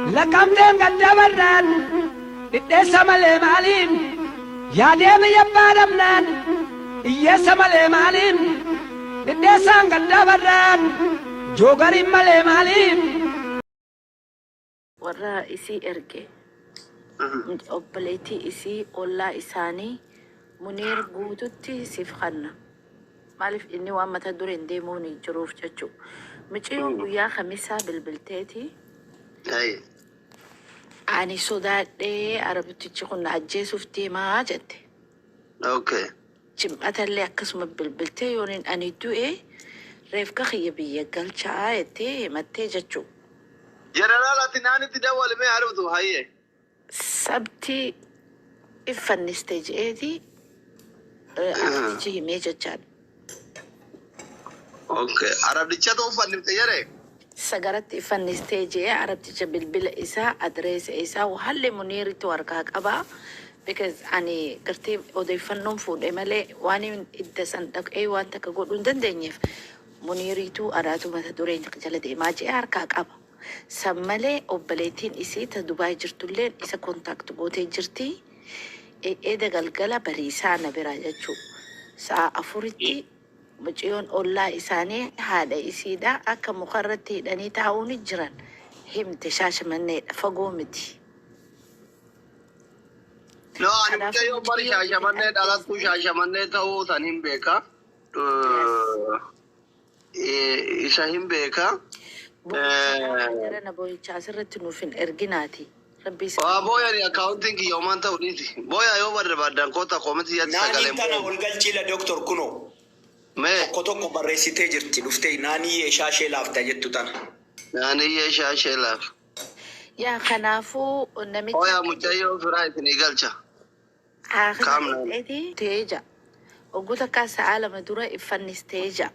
لكمتين قد دبران إدسام المالين يا ديم يبان منان إيسام المالين إدسام قد دبران جوغري المالين ورا إسي إرجع أبليتي إسي ولا إساني منير قوتتي سيفخنا مالف إني وما تدورين ديموني جروف جتشو مجيو ويا خميسة بالبلتاتي أي أني سودات دي عربتي تشكون عجيسو في تيما جتي أوكي جمعة اللي أقسم بالبلتي يونين أني دو إيه ريفكا خيبية قال شايتي متى جتشو جنرال تناني تدول ما يعرفوا هاي سبتي إفن ستيج إيدي أفتي ميجا جان اوكي عرب دي تو فن تيري سجرت إفن ستيج إيه عربتي بالبل إسا أدريس إسا وهل منيري تواركاك أبا because أني كرتي أودي فنون فود إمالي واني إدسان دك أي وان تكقول دندنيف منيري تو أراتو مثدورين جلد إماجي أركاك أبا سمالي أوبليتين إسي تدوباي جرتولين إسا كونتاكت بوتي جرتي إيدا غلغلا بريسانا براجتشو سا أفورتي مجيون أولا إساني هذا إسيدا أكا مقررتي داني تاوني جران هم تشاش مني فقومتي no ani ke yo bari shasha manne dalat ku shasha manne tawo sanin beka isa him beka أنا بوي شاسرت إنه فين إرجناتي ربي boya ni accounting yo man tawo niti boya yo bar badan kota komiti ya nani tana ulgal chila doctor kuno me koto ko barresite jirti dufte nani ye shashe lafta jettu tana nani ye shashe laf يا خنافو نمت boya mujayo firait ni galcha آخر إيدي تيجا وقلت كاس عالم دورة إفن ستيجا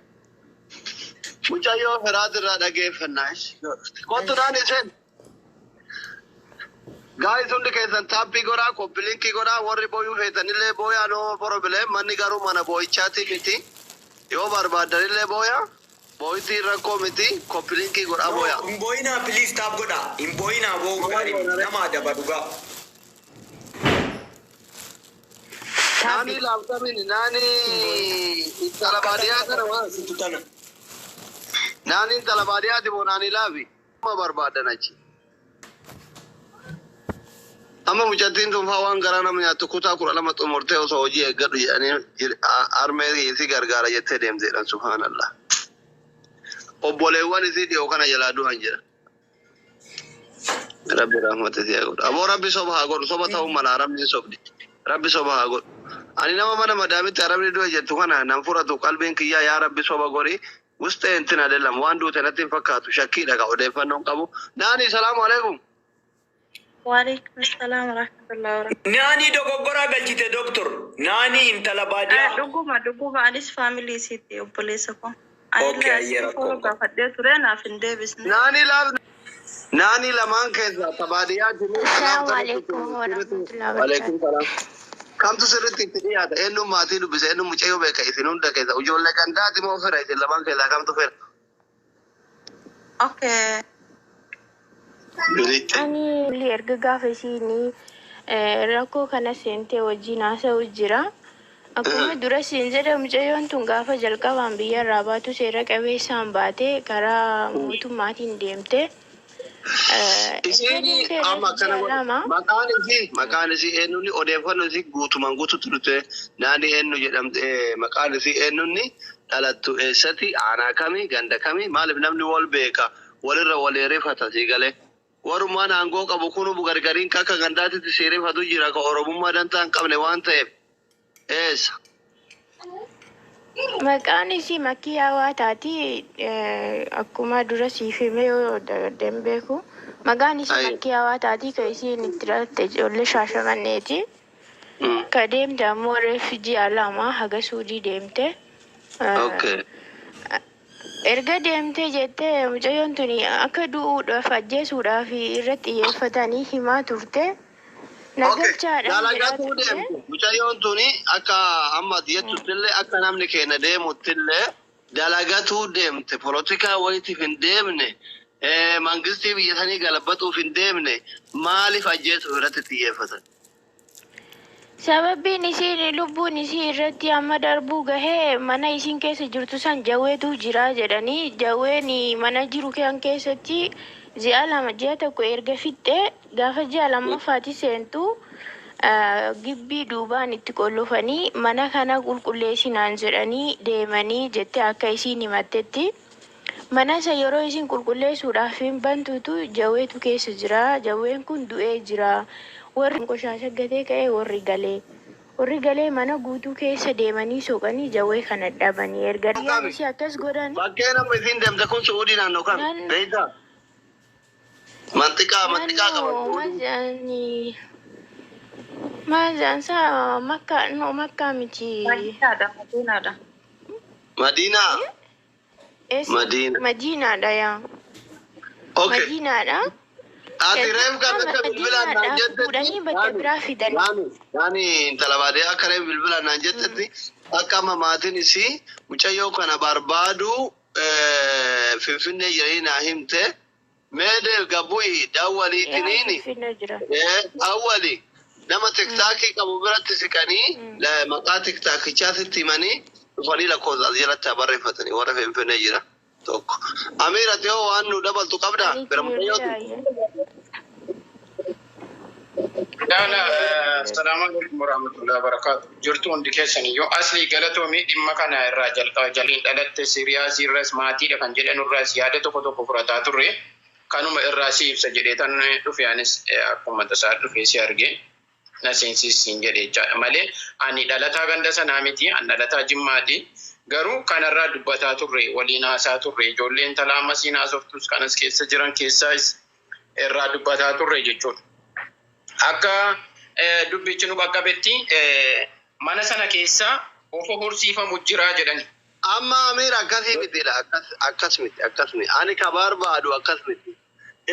mujayo firat ra dage fannash koto nani sen guys unde ke san tapi gora ko blink gora worri boyu hetanile boya no problem mani garu mana boy chati miti yo barbadare boya boy ti rako miti ko blink gora boya imboina please tab goda imboina wo gari nama da baduga nani lavta min nani talabadiya karwa situtana nani talabadiya di bonani lavi ma barbadanachi amma mujaddin dum hawan garana min atukuta qur'ana matumurte o soji egadu yani arme yisi gargara yette dem zedan subhanallah obole wani sidi o kana jala du anjira rabbi rahmatihi ya god abo rabbi subha god sobata umala rabbi sobdi rabbi subha god ani nama mana madami tarabni do jettu kana nan furatu qalbin kiya ya rabbi soba gori wuste entina delam wandu tenatin fakatu shakki daga ode fannon qabu nani assalamu alaikum وعليكم السلام ورحمة الله وبركاته. nani dogogora galjite doctor nani intala badia دقوما أنيس فاميلي سيتي وبوليسكم. Okay, ayera فديت رينا في الدبس. nani laman keza tabadiya jimu السلام عليكم ورحمة الله alaikum وبركاته. salam kam tu sirri tiya da enu mati du bisa enu muchayo be kai sinun da keza ujolle kan dati mo fera ite laman keza kam tu fera أوكي. أني اللي أرجع في سيني ركو كنا سنتي وجينا سوجرا أكون درا سينزر مجيون تونغافا جلكا وامبيا راباتو سيرك أبي سامباتي كرا موتو ماتين ديمتي isini amma kana makani si enu ni odefano si gutuman gutu turute nani enu jedamte makani si enu ni dalatu esati ana kami ganda kami malif namni wol beka walira walere fata sigale waruma nango qabu kunu bugargarin kaka gandati tisere fatu jira ka oromumma dantan qabne wante es maqaan isii makkii hawaa taati akkuma dura siif hime yoo dembeeku maqaan isii makkii hawaa taati ka isiin itti dhalatte ijoollee shaashamanneeti ka deemte ammoo reefijii alamaa haga suudii deemte erga deemte jettee mucayyoon tuni akka du'uudhaaf ajjeesuudhaaf irratti xiyyeeffatanii himaa turte dalagatu deemte mucayyoon tuni akka amma diyettutille akka namni keenya deemuttille dalagatu deemte polotikaa wayitiif hin deemne mangistii biyya sanii galabbatuuf hin deemne maaliif ajjeesu irratti xiyyeeffatan? Sababiin isiin lubbuun isii irratti amma darbuu gahee mana isiin keessa jirtu san jawweetu jira jedhanii jawween mana jiru kan keessatti ji'a lama ji'a tokko erga fixxee gaafa ji'a lammaffaatti seentu gibbii duubaan itti qollofanii mana kana qulqulleessinaan jedhanii deemanii jettee akka isiin himattetti mana isa yeroo isiin qulqulleessuudhaaf hin bantuutu jawweetu keessa jira jawween kun du'ee jira. Warri qoshasha gatee ka'ee warri galee mana guutuu keessa deemanii soqanii jawwee kana dhabanii erga diyyaan isii akkas godhan. Bakkee nama isiin deemte kun Suudii naannoo kam? Beektaa? Manxiqaa qaba. Maansaa makkaa miti. Madiinaadha. Madiinaa? Madiinaadha yaa. Okay. Madiinaadha. Ati reef qabata bilbilaan naan Fuudhanii bakka biraa fidanii. Yaani intala baadiyyaa akka reef bilbilaan naan jettetti akka amma maatiin isii mucayyoo kana barbaadu Finfinnee jiranii naa himte meede gabbu'i daawwaliitiniini awwali nama tiktaakii qabu biratti siqanii maqaa tiktaakichaatitti himanii dhufanii lakkoofsa jalatti barreeffatanii warra Finfinnee jira tokko. Amiirati hoo waan nu dabaltu qabdaa bira mucayyooti. Assalamu alaikum warahmatullahi wabarakatuh. Jirtu hundi keessanii yoo asli galatoomii dhimma kana irraa jalqaba jaliin dhalatte siriyaasii irras maatiidha kan jedhan irraas yaada tokko furataa turre kanuma irraa si ibsa jedhee tan dhufe anis akkuma tasaa dhufee si arge na seensiisiin jedhee jechaadha malee ani dhalataa ganda sanaa miti ani dhalataa jimmaati garuu kanarraa dubbataa turre waliin haasaa turre ijoolleen talaama siin haasoftus kanas keessa jiran keessaas irraa dubbataa turre jechuudha. Akka dubbichi nu qaqqabetti mana sana keessa ofo horsiifamu jira jedhani. Amma Amiir akkasii mitidha akkas miti ani ka barbaadu akkas miti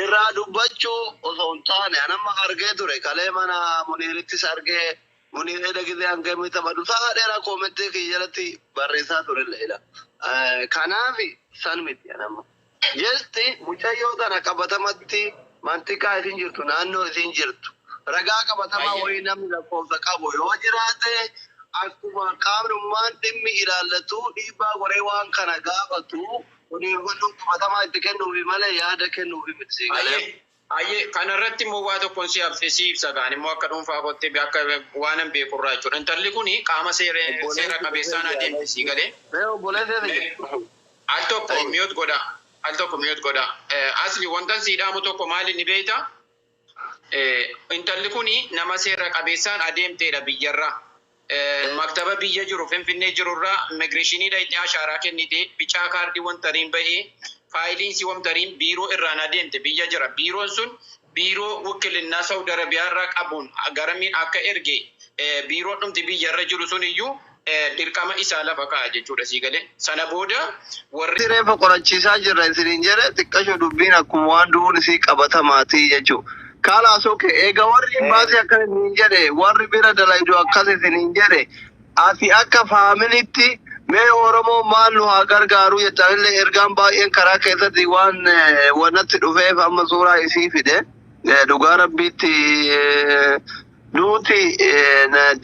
irraa dubbachuu osoo hin taane anamma argee ture kalee mana Muniirittis argee Muniir edagizee hanga inni taphatu sa'a dheeraa koomenttii kiyya jalatti barreessaa ture illee kanaafi san miti anamma jeesti mucayyoo tana qabatamatti mantiqaa isin jirtu naannoo isin jirtu. Ragaa qabatamaa wayii namni lakkoofsa qabu yoo jiraate akkuma qaamnummaan dhimmi ilaallatu dhiibbaa goree waan kana gaafatu odeeffannoo qabatamaa itti kennuufi malee yaada kennuufi miti. Ayyee kanarratti immoo waa tokkoon si ibsa gaan immoo akka dhuunfaa kottee akka waan hin beekurraa jechuudha. Intalli kun qaama seera qabeessaan adeemsisii galee. Al tokko miyot godha. Asli wanta siidhaamu tokko maali ni beektaa? Intalli kuni nama seera qabeessaan adeemteedha biyyarraa. Maktaba biyya jiru Finfinnee jirurraa immigireeshiniidha itti ashaaraa kennite bicaa kaardii wantariin bahee faayiliinsi wantariin biiroo irraan adeemte biyya jira. Biiroon sun biiroo wakiilinnaa Saudi Arabiyaarraa qabuun garamiin akka erge biiroo dhumti biyyarra jiru sun iyyuu dirqama isaa lafa ka'a jechuudha sii galee. Sana booda warri reefa qorachiisaa jirra isiniin jedhe xiqqasho dubbiin akkuma waan du'uun isii qabatamaatii jechuudha. Kala soke ega warri baasi akka hin jedhe warri bira dalaydu akkas isiniin jedhe ati akka faamiliitti mee Oromoo maal nu haa gargaaru jettaallee ergaan baay'een karaa keessatti waan wanatti dhufeef amma suuraa isii fide dhugaa rabbiitti nuti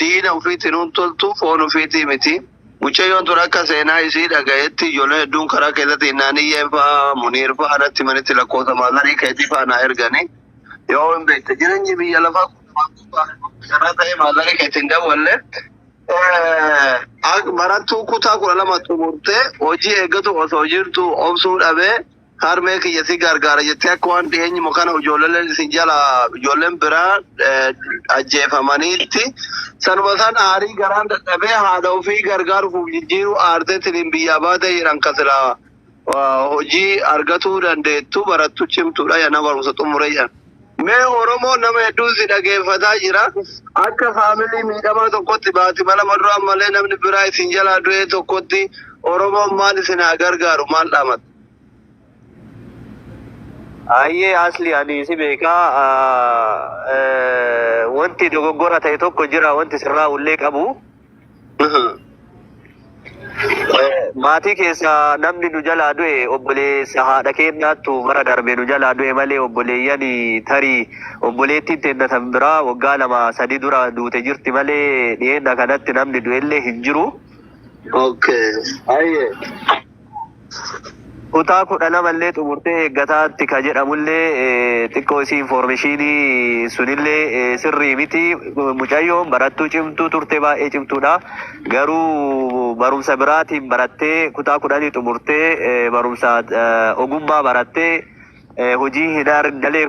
diina ofiitti nuun toltu foon ofiitii miti. Mucayyoon tura akka seenaa isii dhagayetti ijoollee hedduun karaa keessatti naaniyyee fa'aa Muniir fa'aa irratti manitti lakkoofsa maallarii keetii fa'aa naa erganii. Yoo hin beekte jireenyi biyya lafaa karaa ta'e maallaqa keetiin daballe barattuu kutaa 12 xumurtee hojii eeggatu osoo jirtu obsuu dhabee harmee kiyya si gargaara jettee akka waan dhiyeenyi kana ijoolleen isin jala ijoolleen biraa ajjeefamaniitti sanuma san aarii garaan dadhabee haadha ofii gargaaruuf jijjiiruu aarteetiin biyyaa baatee jiran kasilaa hojii argatuu dandeettu barattuu cimtuudha yana barumsa xumuree jiran. Mee Oromoo nama hedduu si dhageeffataa jira. Akka faamilii miidhamaa tokkotti baati mala maduraa malee namni biraa isin jalaa du'ee tokkotti Oromoon maal isin haa gargaaru maal dhaamata? Ayyee asli ani si beekaa wanti dogoggora ta'e tokko jira wanti sirraa ullee qabu. maatii keessa namni nu jalaa du'e obboleessa haadha keenyaattu bara darbe nu jalaa du'e malee obboleeyyan tarii obboleettiin teennatan biraa waggaa 2-3 dura duute jirti malee dhiyeenya kanatti namni du'ellee hin jiru. Okay. Aye. Kutaa 12 xumurtee eeggataatti ka jedhamullee xiqqoo isii informaashinii sunillee sirrii miti. Mucayyoon barattuu cimtuu turte baay'ee cimtuudha. Garuu barumsa biraatiin barattee kutaa 10 xumurtee barumsa ogummaa barattee hojii hin argalee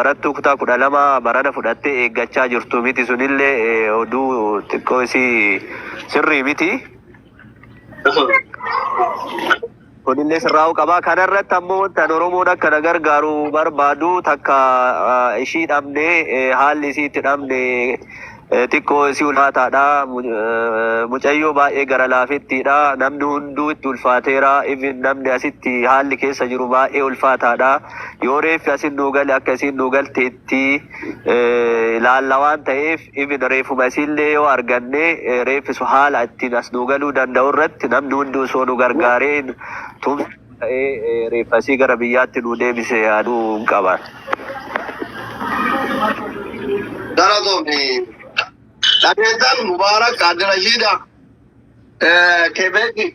barattuu kutaa 12 barana fudhattee eeggachaa jirtu miti. Sunillee oduu xiqqoo isii sirrii miti. Kunillee sirraa'uu qaba. Kanarratti ammoo tan Oromoon akka na gargaaru barbaadu takka ishii dhabnee haalli isii itti dhabne xiqqoo isii ulfaataadha. Mucayyoo baay'ee gara laafettiidha. Namni hunduu itti ulfaateera. Even namni asitti haalli keessa jiru baay'ee ulfaataadha. Yoo reeffi asin nuu gale akka isin nuu galteetti laalla waan ta'eef even reeffuma isiillee yoo arganne reeffisu haala ittiin as nuu galuu danda'u irratti namni hunduu osoo nu gargaaree tumsa ta'ee reeffasii gara biyyaatti nuu deebise yaaduu hin qaban. Galatoomni dhabeetan Mubaarak Abdirashiidha. Kebeeki